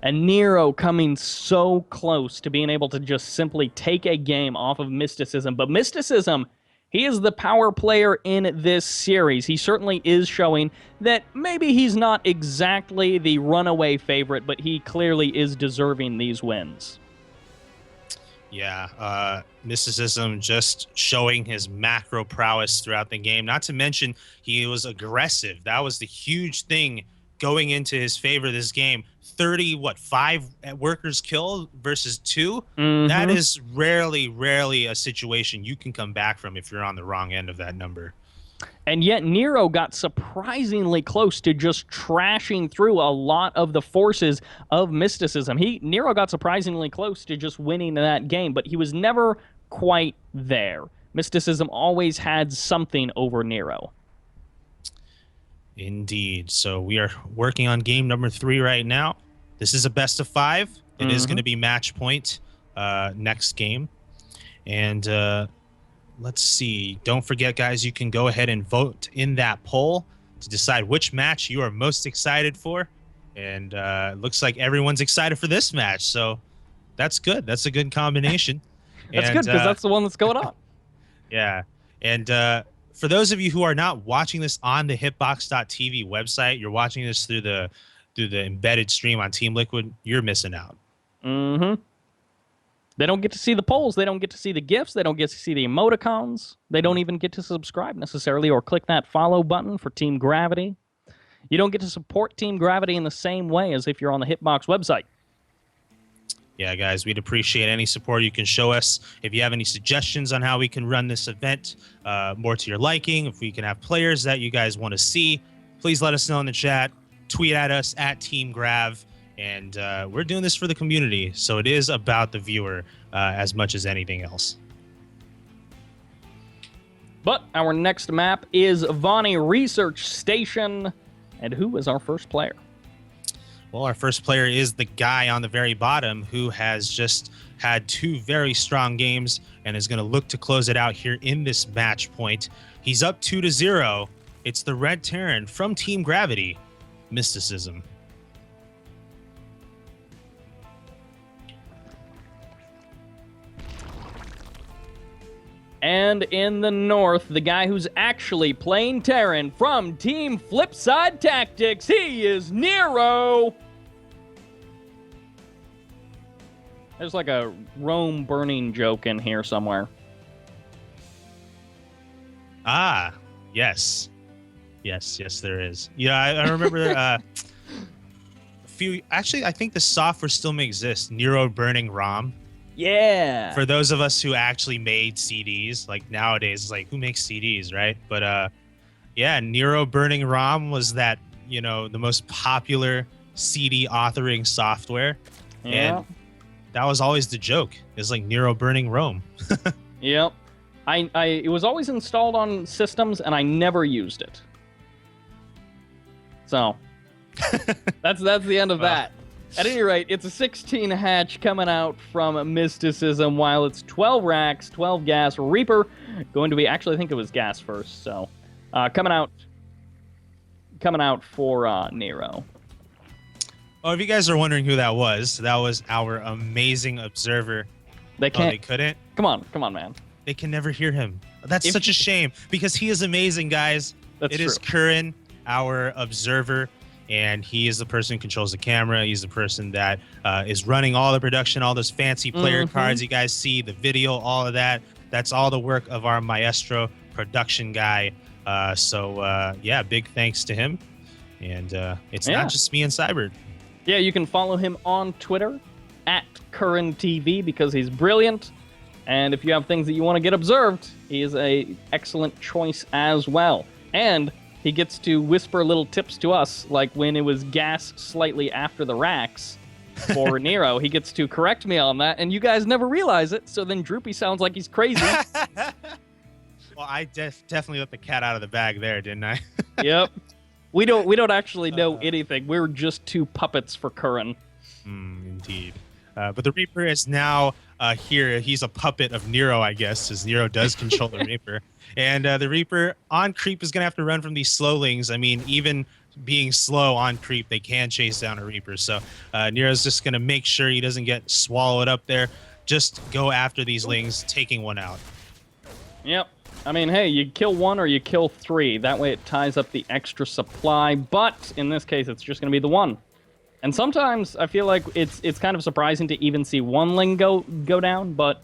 And Nero coming so close to being able to just simply take a game off of Mysticism. But Mysticism, he is the power player in this series. He certainly is showing that maybe he's not exactly the runaway favorite, but he clearly is deserving these wins. Yeah, Mysticism just showing his macro prowess throughout the game. Not to mention, he was aggressive. That was the huge thing going into his favor this game. 5 workers killed versus 2. That is rarely a situation you can come back from if you're on the wrong end of that number. And yet Nero got surprisingly close to just trashing through a lot of the forces of Mysticism. Nero got surprisingly close to just winning that game, but he was never quite there. Mysticism always had something over Nero. Indeed. So we are working on game number 3 right now. This is a best of 5. It is going to be match point next game. And let's see. Don't forget, guys, you can go ahead and vote in that poll to decide which match you are most excited for. And it looks like everyone's excited for this match. So that's good. That's a good combination. That's good because that's the one that's going on. Yeah. And for those of you who are not watching this on the hitbox.tv website, you're watching this through the embedded stream on Team Liquid, you're missing out. They don't get to see the polls. They don't get to see the GIFs. They don't get to see the emoticons. They don't even get to subscribe necessarily or click that follow button for Team Gravity. You don't get to support Team Gravity in the same way as if you're on the Hitbox website. Yeah, guys, we'd appreciate any support you can show us. If you have any suggestions on how we can run this event more to your liking, if we can have players that you guys want to see, please let us know in the chat. Tweet at us at Team Grav. And we're doing this for the community, so it is about the viewer as much as anything else. But our next map is Vonnie Research Station. And who is our first player? Well, our first player is the guy on the very bottom who has just had 2 very strong games and is going to look to close it out here in this match point. He's up 2-0. It's the Red Terran from Team Gravity, Mysticism. And in the north, the guy who's actually playing Terran from Team Flipside Tactics, he is Nero! There's like a Rome burning joke in here somewhere. Ah, yes. Yes, there is. Yeah, I remember actually, I think the software still may exist, Nero Burning ROM. Yeah. For those of us who actually made CDs, like nowadays, it's like, who makes CDs, right? But yeah, Nero Burning ROM was that, the most popular CD authoring software. Yeah. And that was always the joke. It's like Nero Burning Rome. Yep. It was always installed on systems, and I never used it. So, that's the end of that. At any rate, it's a 16 hatch coming out from Mysticism, while it's 12 racks, 12 gas. Reaper going to be, actually, I think it was gas first, so coming out for Nero. Oh, if you guys are wondering who that was our amazing observer. They can't. Oh, they couldn't? Come on, man. They can never hear him. That's such a shame, because he is amazing, guys. That's It true. is Curran, our observer, and he is the person who controls the camera. He's the person that is running all the production, all those fancy player cards you guys see, the video, all of that. That's all the work of our maestro production guy. Yeah, big thanks to him. And it's not just me and Cybert. Yeah, you can follow him on Twitter at CurranTV because he's brilliant. And if you have things that you want to get observed, he is an excellent choice as well. And he gets to whisper little tips to us, like when it was gas slightly after the racks for Nero. He gets to correct me on that, and you guys never realize it, so then Droopy sounds like he's crazy. Well, I definitely let the cat out of the bag there, didn't I? Yep. We don't actually know anything. We're just 2 puppets for Curran. Indeed. But the Reaper is now here. He's a puppet of Nero, I guess, as Nero does control the Reaper. And the Reaper on creep is going to have to run from these slowlings. I mean, even being slow on creep, they can chase down a Reaper. So Nero's just going to make sure he doesn't get swallowed up there. Just go after these lings, taking one out. Yep. I mean, hey, you kill 1 or you kill 3. That way it ties up the extra supply. But in this case, it's just going to be the 1. And sometimes I feel like it's kind of surprising to even see 1 ling go down. But,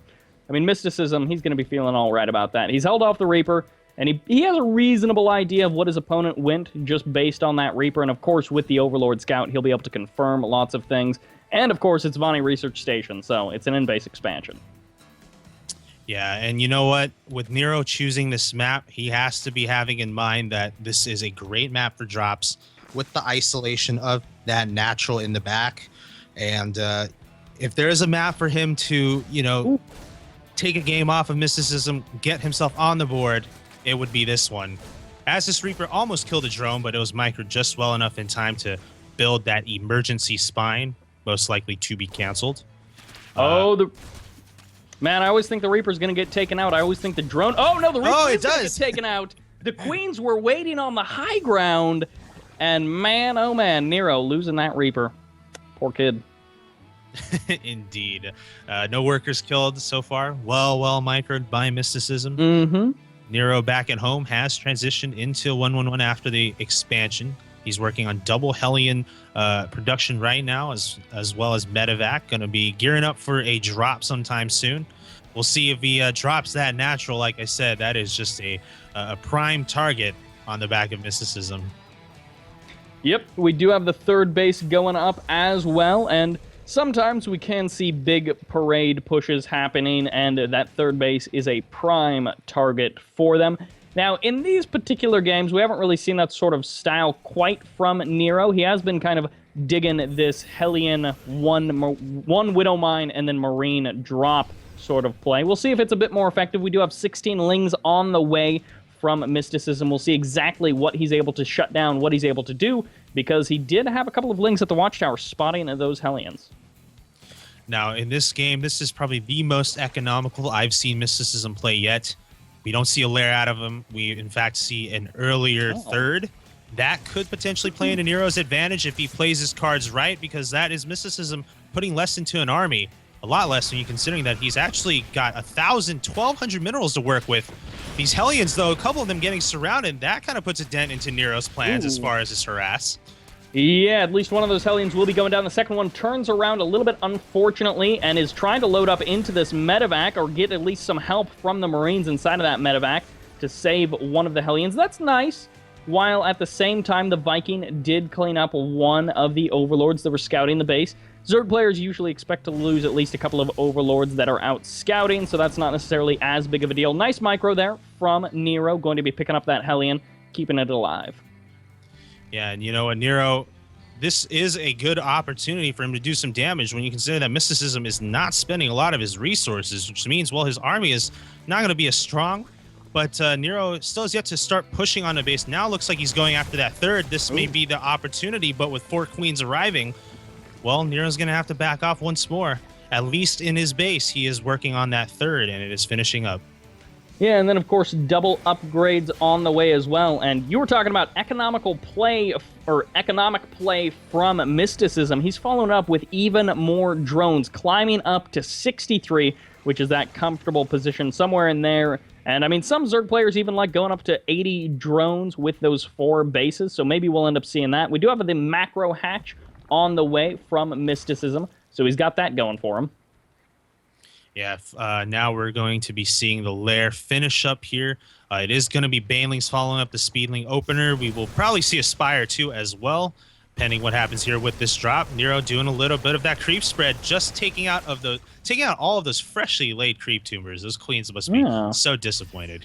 I mean, Mysticism, he's going to be feeling all right about that. He's held off the Reaper, and he has a reasonable idea of what his opponent went just based on that Reaper. And, of course, with the Overlord Scout, he'll be able to confirm lots of things. And, of course, it's Vonnie Research Station, so it's an in-base expansion. Yeah, and you know what? With Nero choosing this map, he has to be having in mind that this is a great map for drops with the isolation of that natural in the back. And if there is a map for him to, take a game off of Mysticism, get himself on the board, it would be this one. As this Reaper almost killed a drone, but it was microed just well enough in time to build that emergency spine, most likely to be canceled. Man, I always think the Reaper's going to get taken out. I always think the drone... Oh, no, the Reaper is going to get taken out. The Queens were waiting on the high ground. And man, oh man, Nero losing that Reaper. Poor kid. Indeed. No workers killed so far. Well microed by Mysticism. Mm-hmm. Nero back at home has transitioned into 111 after the expansion. He's working on double Hellion production right now, as well as Medevac. Going to be gearing up for a drop sometime soon. We'll see if he drops that natural. Like I said, that is just a prime target on the back of Mysticism. Yep, we do have the third base going up as well, and sometimes we can see big parade pushes happening, and that third base is a prime target for them. Now, in these particular games, we haven't really seen that sort of style quite from Nero. He has been kind of digging this Hellion one Widow Mine and then Marine drop sort of play. We'll see if it's a bit more effective. We do have 16 Lings on the way from Mysticism. We'll see exactly what he's able to shut down, what he's able to do, because he did have a couple of Lings at the Watchtower spotting those Hellions. Now, in this game, this is probably the most economical I've seen Mysticism play yet. We don't see a lair out of him. We, in fact, see an earlier third. That could potentially play into Nero's advantage if he plays his cards right, because that is Mysticism putting less into an army. A lot less when you're considering that he's actually got 1,200 minerals to work with. These Hellions, though, a couple of them getting surrounded, that kind of puts a dent into Nero's plans as far as his harass. Yeah, at least one of those Hellions will be going down. The second one turns around a little bit, unfortunately, and is trying to load up into this medevac or get at least some help from the Marines inside of that medevac to save one of the Hellions. That's nice. While at the same time, the Viking did clean up one of the Overlords that were scouting the base. Zerg players usually expect to lose at least a couple of Overlords that are out scouting, so that's not necessarily as big of a deal. Nice micro there from Nero, going to be picking up that Hellion, keeping it alive. Yeah, and you know what, Nero, this is a good opportunity for him to do some damage when you consider that Mysticism is not spending a lot of his resources, which means, well, his army is not going to be as strong. But Nero still has yet to start pushing on the base. Now looks like he's going after that third. This may be the opportunity, but with 4 queens arriving, well, Nero's going to have to back off once more. At least in his base, he is working on that third, and it is finishing up. Yeah, and then, of course, double upgrades on the way as well. And you were talking about economical play, or economic play from Mysticism. He's following up with even more drones, climbing up to 63, which is that comfortable position somewhere in there. And, I mean, some Zerg players even like going up to 80 drones with those 4 bases, so maybe we'll end up seeing that. We do have the macro hatch on the way from Mysticism, so he's got that going for him. Yeah, now we're going to be seeing the lair finish up here. It is going to be Banelings following up the Speedling opener. We will probably see a Spire too as well, depending what happens here with this drop. Nero doing a little bit of that creep spread, just taking out all of those freshly laid creep tumors. Those queens must be so disappointed.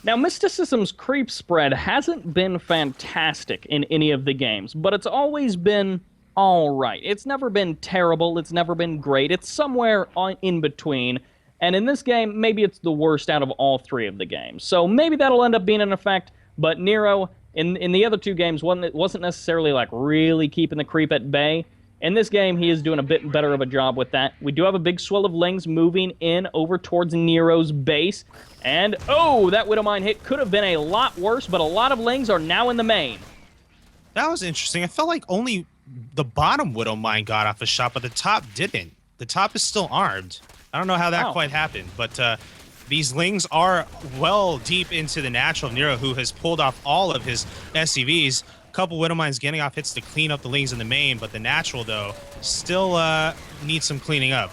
Now, Mysticism's creep spread hasn't been fantastic in any of the games, but it's always been all right. It's never been terrible. It's never been great. It's somewhere in between. And in this game, maybe it's the worst out of all 3 of the games. So maybe that'll end up being an effect. But Nero, in the other 2 games, wasn't necessarily like really keeping the creep at bay. In this game, he is doing a bit better of a job with that. We do have a big swell of Lings moving in over towards Nero's base. And, oh, that Widowmine hit could have been a lot worse, but a lot of Lings are now in the main. That was interesting. I felt like only the bottom Widowmine got off a shot, but the top didn't. The top is still armed. I don't know how that quite happened, but these Lings are well deep into the natural of Nero, who has pulled off all of his SCVs. A couple Widowmines getting off hits to clean up the Lings in the main, but the natural, though, still needs some cleaning up.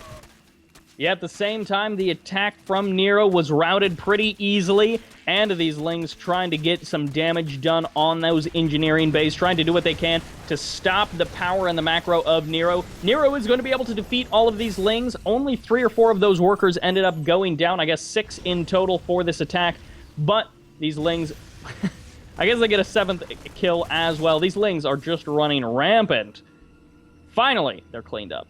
Yeah, at the same time, the attack from Nero was routed pretty easily, and these Lings trying to get some damage done on those engineering bays, trying to do what they can to stop the power and the macro of Nero. Nero is going to be able to defeat all of these Lings. Only 3 or 4 of those workers ended up going down. I guess 6 in total for this attack, but these Lings... I guess they get a 7th kill as well. These Lings are just running rampant. Finally, they're cleaned up.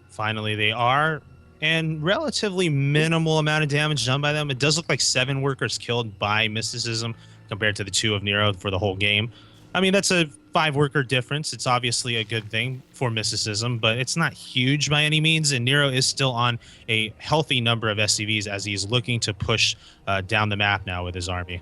Finally, they are. And relatively minimal amount of damage done by them. It does look like 7 workers killed by Mysticism compared to the 2 of Nero for the whole game. I mean, that's a 5-worker difference. It's obviously a good thing for Mysticism, but it's not huge by any means. And Nero is still on a healthy number of SCVs as he's looking to push down the map now with his army.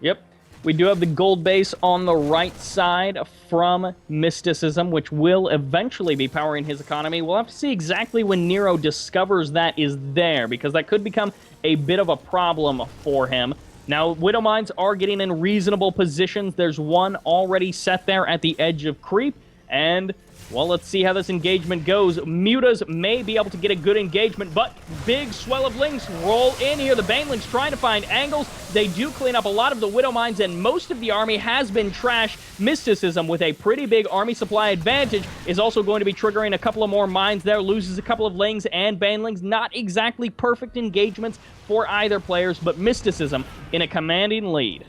Yep. We do have the gold base on the right side from Mysticism, which will eventually be powering his economy. We'll have to see exactly when Nero discovers that is there, because that could become a bit of a problem for him. Now, Widowmines are getting in reasonable positions. There's one already set there at the edge of creep, and... well, let's see how this engagement goes. Mutas may be able to get a good engagement, but big swell of Lings roll in here. The Banelings trying to find angles. They do clean up a lot of the Widowmines, and most of the army has been trashed. Mysticism, with a pretty big army supply advantage, is also going to be triggering a couple of more mines there. Loses a couple of Lings and Banelings. Not exactly perfect engagements for either players, but Mysticism in a commanding lead.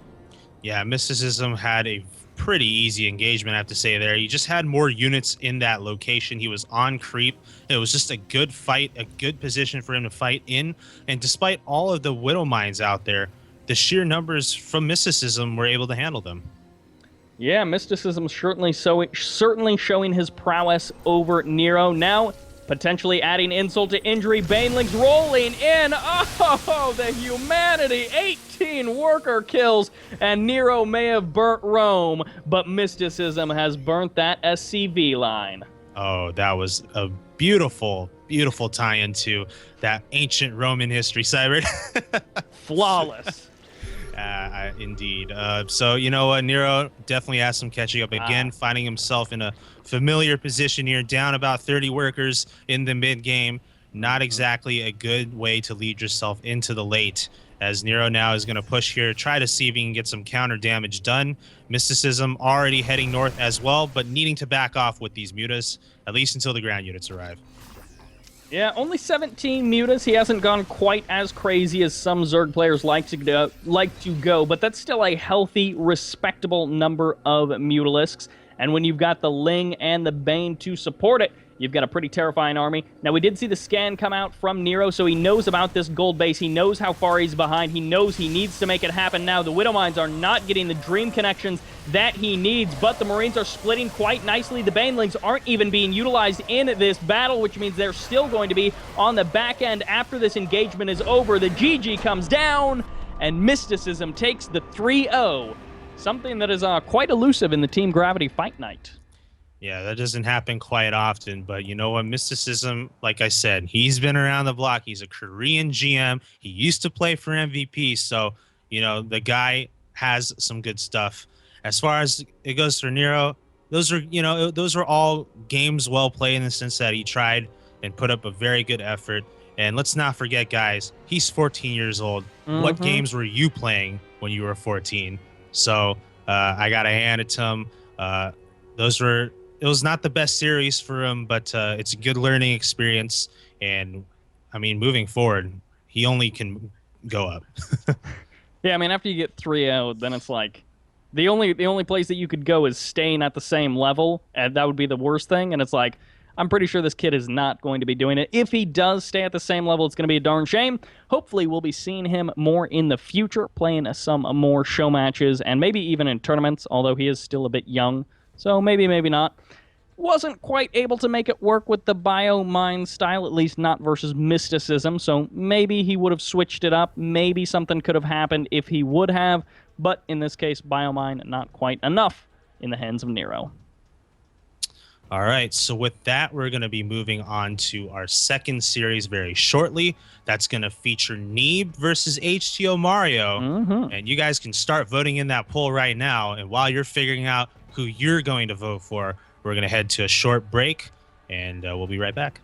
Yeah, Mysticism had a pretty easy engagement, I have to say there. He just had more units in that location. He was on creep. It was just a good fight, a good position for him to fight in. And despite all of the Widow Mines out there, the sheer numbers from Mysticism were able to handle them. Yeah, Mysticism certainly showing his prowess over Nero. Now, potentially adding insult to injury, Banelings rolling in. Oh, the humanity! 18 worker kills, and Nero may have burnt Rome, but Mysticism has burnt that SCV line. Oh, that was a beautiful, beautiful tie-in to that ancient Roman history, Cybert. Flawless. Indeed. So, you know what? Nero definitely has some catching up again, finding himself in a familiar position here, down about 30 workers in the mid-game. Not exactly a good way to lead yourself into the late, as Nero now is going to push here, try to see if he can get some counter damage done. Mysticism already heading north as well, but needing to back off with these mutas, at least until the ground units arrive. Yeah, only 17 mutas. He hasn't gone quite as crazy as some Zerg players like to go, but that's still a healthy, respectable number of mutalisks. And when you've got the Ling and the Bane to support it, you've got a pretty terrifying army. Now, we did see the scan come out from Nero, so he knows about this gold base. He knows how far he's behind. He knows he needs to make it happen now. The Widow Mines are not getting the dream connections that he needs, but the Marines are splitting quite nicely. The Banelings aren't even being utilized in this battle, which means they're still going to be on the back end after this engagement is over. The GG comes down, and Mysticism takes the 3-0. Something that is quite elusive in the Team Gravity Fight Night. Yeah, that doesn't happen quite often, but you know what? Mysticism, like I said, he's been around the block. He's a Korean GM. He used to play for MVP, so, you know, the guy has some good stuff. As far as it goes for Nero, those were all games well played in the sense that he tried and put up a very good effort. And let's not forget, guys, he's 14 years old. What games were you playing when you were 14? So I got to hand it to him. It was not the best series for him, but it's a good learning experience. And I mean, moving forward, he only can go up. Yeah, I mean, after you get 3-0, then it's like the only place that you could go is staying at the same level, and that would be the worst thing. And it's like, I'm pretty sure this kid is not going to be doing it. If he does stay at the same level, it's going to be a darn shame. Hopefully, we'll be seeing him more in the future, playing some more show matches, and maybe even in tournaments, although he is still a bit young. So maybe, maybe not. Wasn't quite able to make it work with the Biomine style, at least not versus Mysticism, so maybe he would have switched it up. Maybe something could have happened if he would have, but in this case, Biomine not quite enough in the hands of Nero. All right, so with that, we're going to be moving on to our second series very shortly. That's going to feature Neeb versus HTO Mario. And you guys can start voting in that poll right now. And while you're figuring out who you're going to vote for, we're going to head to a short break, and we'll be right back.